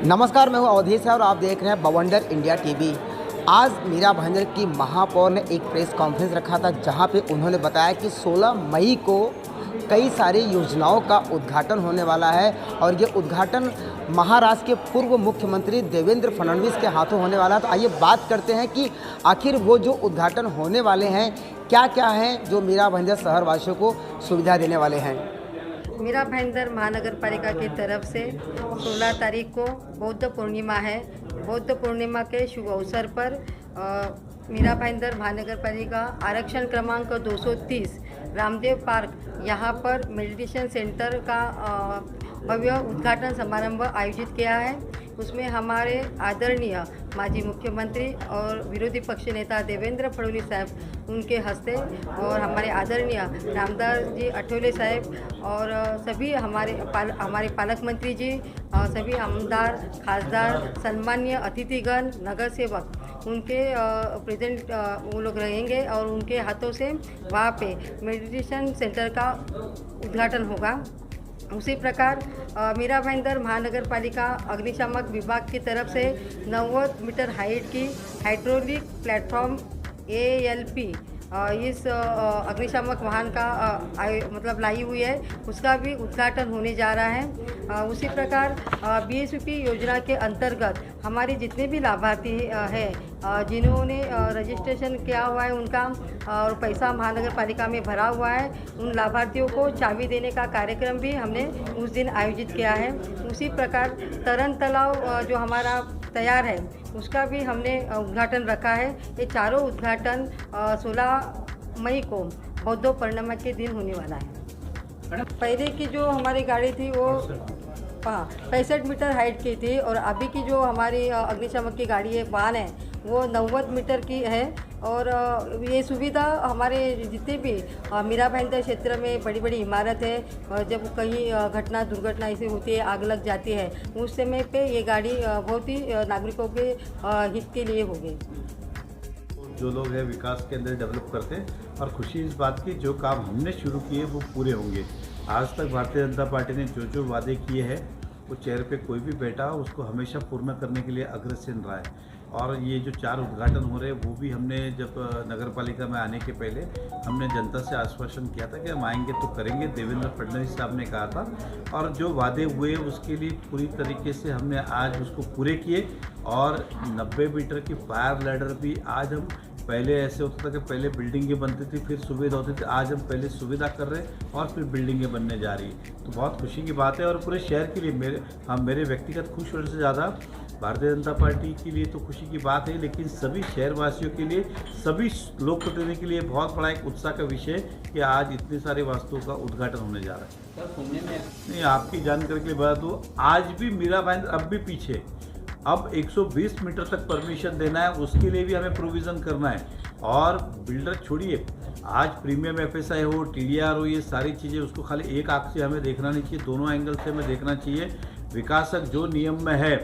नमस्कार, मैं हूं अवधेश और आप देख रहे हैं बवंडर इंडिया टीवी। आज मीरा भाईंदर की महापौर ने एक प्रेस कॉन्फ्रेंस रखा था, जहां पे उन्होंने बताया कि 16 मई को कई सारी योजनाओं का उद्घाटन होने वाला है और ये उद्घाटन महाराष्ट्र के पूर्व मुख्यमंत्री देवेंद्र फडणवीस के हाथों होने वाला है। तो आइए बात करते हैं कि आखिर वो जो उद्घाटन होने वाले हैं क्या क्या हैं जो मीरा भाईंदर शहर वासियों को सुविधा देने वाले हैं। मीरा भाईंदर महानगर पालिका की तरफ से 16 तारीख को बौद्ध पूर्णिमा है। बौद्ध पूर्णिमा के शुभ अवसर पर मीरा भाईंदर महानगर पालिका आरक्षण क्रमांक 230 रामदेव पार्क यहाँ पर मेडिटेशन सेंटर का भव्य उद्घाटन समारंभ आयोजित किया है। उसमें हमारे आदरणीय माजी मुख्यमंत्री और विरोधी पक्ष नेता देवेंद्र फडणवीस साहब उनके हस्ते और हमारे आदरणीय रामदास जी अठवले साहब और सभी हमारे पालक मंत्री जी, सभी आमदार, खासदार, सम्मानीय अतिथिगण, नगर सेवक उनके प्रेजेंट वो लोग रहेंगे और उनके हाथों से वहाँ पे मेडिटेशन सेंटर का उद्घाटन होगा। उसी प्रकार मीरा भाईंदर महानगर पालिका अग्निशामक विभाग की तरफ से 90 मीटर हाइट की हाइड्रोलिक प्लेटफॉर्म ALP इस अग्निशामक वाहन का मतलब लाई हुई है, उसका भी उद्घाटन होने जा रहा है। उसी प्रकार BSVP योजना के अंतर्गत हमारे जितने भी लाभार्थी हैं जिन्होंने रजिस्ट्रेशन किया हुआ है उनका और पैसा महानगर पालिका में भरा हुआ है, उन लाभार्थियों को चाबी देने का कार्यक्रम भी हमने उस दिन आयोजित किया है। उसी प्रकार तरन तालाब जो हमारा तैयार है उसका भी हमने उद्घाटन रखा है। ये चारों उद्घाटन 16 मई को बौद्ध पूर्णिमा के दिन होने वाला है। पहले की जो हमारी गाड़ी थी वो 65 मीटर हाइट की थी और अभी की जो हमारी अग्निशामक की गाड़ी है वाहन है वो 90 मीटर की है। और ये सुविधा हमारे जितने भी मीरा भाईंदर क्षेत्र में बड़ी बड़ी इमारत है, जब कहीं घटना दुर्घटना ऐसी होती है, आग लग जाती है, उस समय पे ये गाड़ी बहुत ही नागरिकों के हित के लिए होगी। जो लोग हैं विकास के अंदर डेवलप करते हैं और खुशी इस बात की जो काम हमने शुरू किए वो पूरे होंगे। आज तक भारतीय जनता पार्टी ने जो वादे किए हैं वो चेहरे पे कोई भी बैठा हो उसको हमेशा पूर्ण करने के लिए अग्रसर रहा है। और ये जो 4 उद्घाटन हो रहे हैं वो भी हमने जब नगर पालिका में आने के पहले हमने जनता से आश्वासन किया था कि हम आएंगे तो करेंगे। देवेंद्र फडणवीस साहब ने कहा था और जो वादे हुए उसके लिए पूरी तरीके से हमने आज उसको पूरे किए। और 90 मीटर की फायर लैडर भी आज हम, पहले ऐसे होता था कि पहले बिल्डिंगें बनती थी फिर सुविधा होती थी, आज हम पहले सुविधा कर रहे हैं और फिर बिल्डिंगें बनने जा रही है। तो बहुत खुशी की बात है और पूरे शहर के लिए मेरे व्यक्तिगत खुश होने से ज़्यादा भारतीय जनता पार्टी के लिए तो खुशी की बात है, लेकिन सभी शहरवासियों के लिए, सभी लोक प्रतिनिधियों के लिए बहुत बड़ा एक उत्साह का विषय कि आज इतनी सारी वस्तुओं का उद्घाटन होने जा रहा है। सर सुनने में नहीं, आपकी जानकारी के लिए बता दूँ, आज भी मीरा भाईंदर अब भी पीछे, अब 120 मीटर तक परमिशन देना है, उसके लिए भी हमें प्रोविज़न करना है। और बिल्डर छोड़िए, आज प्रीमियम FSI हो, TDR हो, ये सारी चीज़ें उसको खाली एक आंख से हमें देखना नहीं चाहिए, दोनों एंगल से हमें देखना चाहिए। विकासक जो नियम में है,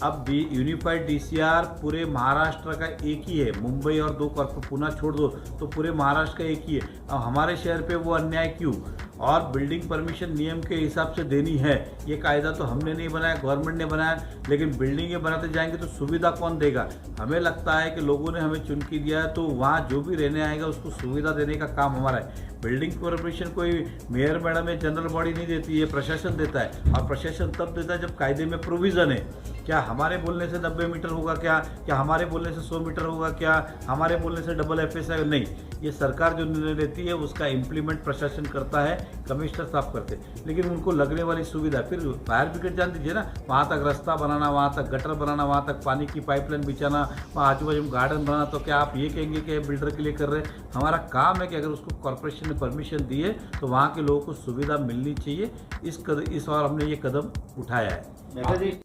अब यूनिफाइड DCR पूरे महाराष्ट्र का एक ही है, मुंबई और 2 कॉर्पोरेट पुणे छोड़ दो तो पूरे महाराष्ट्र का एक ही है। अब हमारे शहर पे वो अन्याय क्यों? और बिल्डिंग परमिशन नियम के हिसाब से देनी है, ये कायदा तो हमने नहीं बनाया, गवर्नमेंट ने बनाया, लेकिन बिल्डिंगें बनाते जाएंगे तो सुविधा कौन देगा? हमें लगता है कि लोगों ने हमें चुन के दिया है तो वहाँ जो भी रहने आएगा उसको सुविधा देने का काम हमारा है। बिल्डिंग परमिशन कोई मेयर मैडम या जनरल बॉडी नहीं देती है, प्रशासन देता है। और प्रशासन तब देता है जब कायदे में प्रोविज़न है। क्या हमारे बोलने से 90 मीटर होगा? क्या हमारे बोलने से 100 मीटर होगा? क्या हमारे बोलने से डबल FSI? नहीं, ये सरकार जो निर्णय लेती है उसका इम्प्लीमेंट प्रशासन करता है, कमिश्नर साफ करते हैं। लेकिन उनको लगने वाली सुविधा, फिर फायर ब्रिगेड जान दीजिए ना, वहाँ तक रास्ता बनाना, वहाँ तक गटर बनाना, वहाँ तक पानी की पाइपलाइन बिछाना, वहाँ आजू बाजू में गार्डन बनाना, तो क्या आप ये कहेंगे कि बिल्डर के लिए कर रहे हैं? हमारा काम है कि अगर उसको कॉर्पोरेशन ने परमिशन दी है तो वहाँ के लोगों को सुविधा मिलनी चाहिए। इस बार हमने ये कदम उठाया है।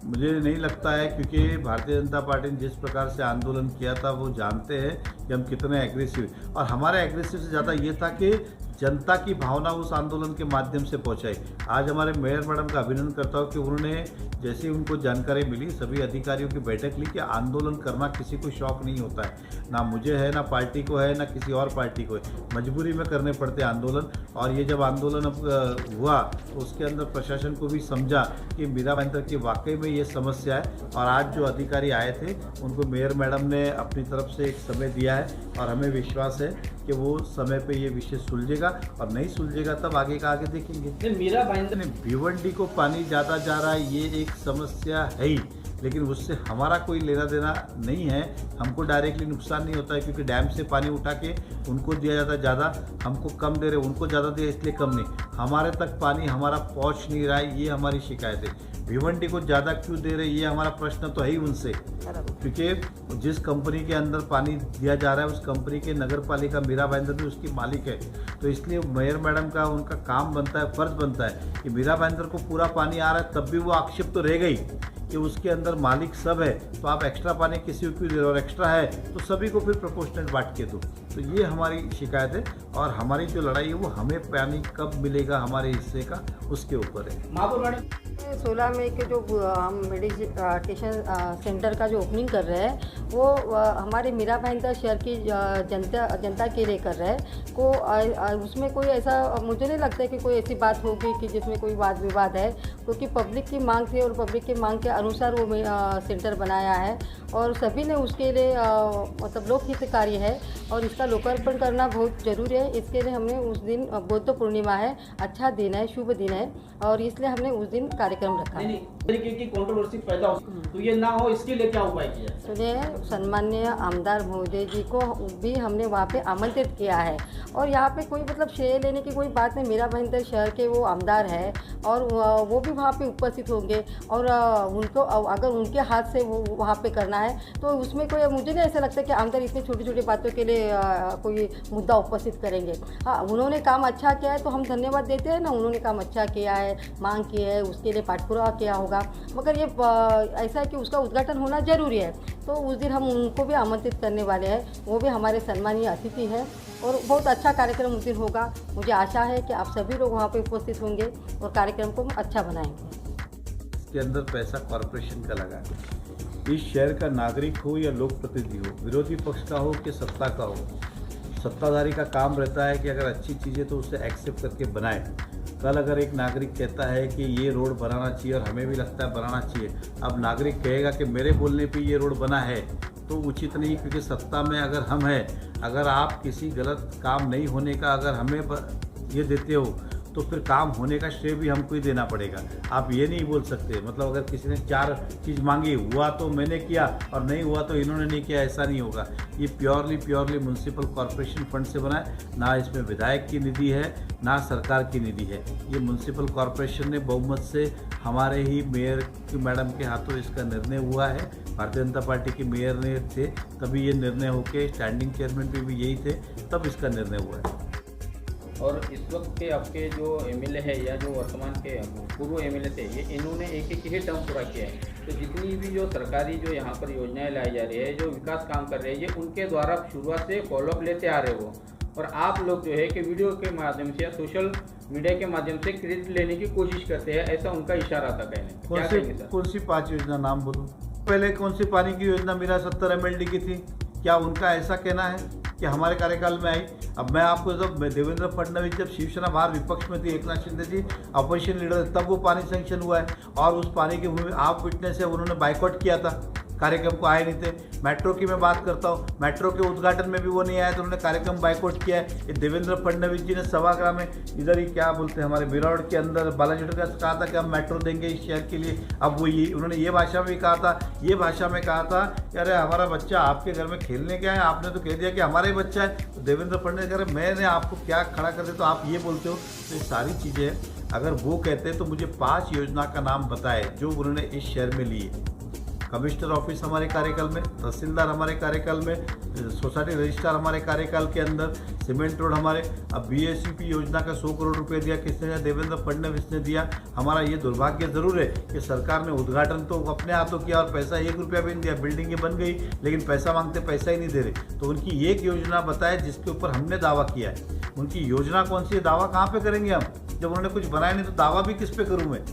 मुझे नहीं लगता है, क्योंकि भारतीय जनता पार्टी ने जिस प्रकार से आंदोलन किया था वो जानते हैं कि कि हम कितने एग्रेसिव, और हमारे एग्रेसिव से ज़्यादा ये था कि जनता की भावना उस आंदोलन के माध्यम से पहुंचाई। आज हमारे मेयर मैडम का अभिनंदन करता हूं कि उन्होंने जैसे ही उनको जानकारी मिली सभी अधिकारियों की बैठक ली कि आंदोलन करना किसी को शौक नहीं होता है, ना मुझे है, ना पार्टी को है, ना किसी और पार्टी को है, मजबूरी में करने पड़ते आंदोलन। और ये जब आंदोलन अब हुआ तो उसके अंदर प्रशासन को भी समझा कि मीरा भाईंदर की वाकई में ये समस्या है, और आज जो अधिकारी आए थे उनको मेयर मैडम ने अपनी तरफ से एक समय दिया है और हमें विश्वास है कि वो समय पे ये विषय सुलझेगा, और नहीं सुलझेगा तब आगे का आगे देखेंगे। मीरा भाईंदर ने भिवंडी को पानी ज़्यादा जा रहा है ये एक समस्या है ही, लेकिन उससे हमारा कोई लेना देना नहीं है। हमको डायरेक्टली नुकसान नहीं होता है क्योंकि डैम से पानी उठा के उनको दिया जाता है ज़्यादा, हमको कम दे रहे, उनको ज़्यादा दे इसलिए कम नहीं, हमारे तक पानी हमारा पहुंच नहीं रहा है, ये हमारी शिकायत है। भिवंडी को ज़्यादा क्यों दे रहे ये हमारा प्रश्न तो है ही उनसे, क्योंकि जिस कंपनी के अंदर पानी दिया जा रहा है उस कंपनी के नगर पालिका मीरा भाईंदर भी उसकी मालिक है, तो इसलिए मेयर मैडम का उनका काम बनता है, फर्ज बनता है कि मीरा भाईंदर को पूरा पानी आ रहा है तब भी वो आक्षेप तो रह गई कि उसके अंदर मालिक सब है, तो आप एक्स्ट्रा पानी किसी को क्यों दे रहे हो, और एक्स्ट्रा है तो सभी को फिर प्रोपोर्शनल बांट के दो। तो ये हमारी शिकायत है, और हमारी जो लड़ाई है वो हमें पानी कब मिलेगा हमारे हिस्से का उसके ऊपर है। महापौर मैडम 16 मई के जो हम मेडिटेशन सेंटर का जो ओपनिंग कर रहे हैं वो हमारे मीरा भाईंदर शहर की जनता के लिए कर रहे हैं को उसमें कोई ऐसा मुझे नहीं लगता है कि कोई ऐसी बात होगी कि जिसमें कोई वाद विवाद है, क्योंकि पब्लिक की मांग थी और पब्लिक की मांग के अनुसार वो सेंटर बनाया है, और सभी ने उसके लिए मतलब लोक हितकारी है और इसका लोकार्पण करना बहुत ज़रूरी है। इसके लिए हमने उस दिन बुद्ध पूर्णिमा है, अच्छा दिन है, शुभ दिन है, और इसलिए हमने उस दिन कार्यक्रम रखा है। तरीके की कंट्रोवर्सी पैदा हो तो ये ना हो इसके लिए क्या उपाय किया? सुनिए, सम्मान्य आमदार महोदय जी को भी हमने वहाँ पे आमंत्रित किया है, और यहाँ पे कोई मतलब श्रेय लेने की कोई बात नहीं, मीरा भाईंदर शहर के वो आमदार है और वो भी वहाँ पे उपस्थित होंगे, और उनको अगर उनके हाथ से वो वहाँ पे करना है तो उसमें कोई मुझे नहीं ऐसा लगता कि आमदार इतनी छोटी छोटी बातों के लिए कोई मुद्दा उपस्थित करेंगे। हाँ, उन्होंने काम अच्छा किया है तो हम धन्यवाद देते हैं ना, उन्होंने काम अच्छा किया है, मांग की है, उसके लिए पाठपुरावा किया होगा, मगर ये ऐसा है कि उसका उद्घाटन होना ज़रूरी है, तो उस दिन हम उनको भी आमंत्रित करने वाले हैं, वो भी हमारे सम्मानीय अतिथि हैं, और बहुत अच्छा कार्यक्रम उस दिन होगा। मुझे आशा है कि आप सभी लोग वहाँ पे उपस्थित होंगे और कार्यक्रम को अच्छा बनाएंगे। इसके अंदर पैसा कॉरपोरेशन का लगा है, इस शहर का नागरिक हो या लोक प्रतिनिधि हो, विरोधी पक्ष का हो कि सत्ता का हो, सत्ताधारी का काम रहता है कि अगर अच्छी चीज़ें तो उसे एक्सेप्ट करके बनाए। कल अगर एक नागरिक कहता है कि ये रोड बनाना चाहिए और हमें भी लगता है बनाना चाहिए, अब नागरिक कहेगा कि मेरे बोलने पे ये रोड बना है तो उचित नहीं, क्योंकि सत्ता में अगर हम हैं, अगर आप किसी गलत काम नहीं होने का अगर हमें ये देते हो तो फिर काम होने का श्रेय भी हमको ही देना पड़ेगा। आप ये नहीं बोल सकते, मतलब अगर किसी ने 4 चीज़ मांगी, हुआ तो मैंने किया और नहीं हुआ तो इन्होंने नहीं किया, ऐसा नहीं होगा। ये प्योरली म्यूनसिपल कॉरपोरेशन फंड से बना है, ना इसमें विधायक की निधि है ना सरकार की निधि है। ये म्यूनसिपल कॉरपोरेशन ने बहुमत से हमारे ही मेयर की मैडम के हाथों इसका निर्णय हुआ है, भारतीय जनता पार्टी के मेयर ने थे तभी ये निर्णय होके, स्टैंडिंग चेयरमैन भी यही थे तब इसका निर्णय हुआ है। और इस वक्त के आपके जो एमएलए है या जो वर्तमान के पूर्व एमएलए थे, ये इन्होंने एक ही टर्म पूरा किया है, तो जितनी भी जो सरकारी जो यहाँ पर योजनाएं लाई जा रही है, जो विकास काम कर रहे हैं, ये उनके द्वारा शुरुआत से फॉलोअप लेते आ रहे हो, और आप लोग जो है कि वीडियो के माध्यम से या सोशल मीडिया के माध्यम से क्रेडिट लेने की कोशिश करते हैं, ऐसा उनका इशारा था कहने। कौन सी 5 योजना नाम बोलूँ? पहले कौन सी पानी की योजना मेरा 70 MLD की थी? क्या उनका ऐसा कहना है कि हमारे कार्यकाल में आई? अब मैं आपको जब देवेंद्र फडणवीस जब शिवसेना बाहर विपक्ष में थी, एकनाथ शिंदे जी अपोजिशन लीडर, तब वो पानी सैंक्शन हुआ है, और उस पानी की भूमि आप विटनेस है, उन्होंने बाइकआउट किया था, कार्यक्रम को आए नहीं थे। मेट्रो की मैं बात करता हूँ, मेट्रो के उद्घाटन में भी वो नहीं आया तो उन्होंने कार्यक्रम बाइकआउट किया है। ये देवेंद्र फडणवीस जी ने सभागृह में इधर ही क्या बोलते हैं हमारे मीरा रोड के अंदर बालाजी का कहा था कि हम मेट्रो देंगे इस शहर के लिए। अब वो ये उन्होंने ये भाषा में कहा था, ये भाषा में कहा था कि अरे हमारा बच्चा आपके घर में खेलने गया है, आपने तो कह दिया कि हमारा ही बच्चा है। तो देवेंद्र फडणवीस कह रहे मैंने आपको क्या खड़ा कर दिया तो आप ये बोलते हो। तो ये सारी चीज़ें अगर वो कहते हैं तो मुझे 5 योजना का नाम बताए जो उन्होंने इस शहर में लिए। कमिश्नर ऑफिस हमारे कार्यकाल में, तहसीलदार हमारे कार्यकाल में, सोसाइटी रजिस्ट्रार हमारे कार्यकाल के अंदर, सीमेंट रोड हमारे, अब BACP योजना का 100 करोड़ रुपए दिया, किसने दिया? देवेंद्र फडणवीस ने दिया। हमारा ये दुर्भाग्य जरूर है कि सरकार ने उद्घाटन तो अपने हाथों किया और पैसा 1 रुपया भी नहीं दिया, बिल्डिंगें बन गई लेकिन पैसा मांगते पैसा ही नहीं दे रहे। तो उनकी एक योजना बताए जिसके ऊपर हमने दावा किया है। उनकी योजना कौन सी है, दावा कहाँ पे करेंगे हम? जब उन्होंने कुछ बनाया नहीं तो दावा भी किस पे करूँ मैं?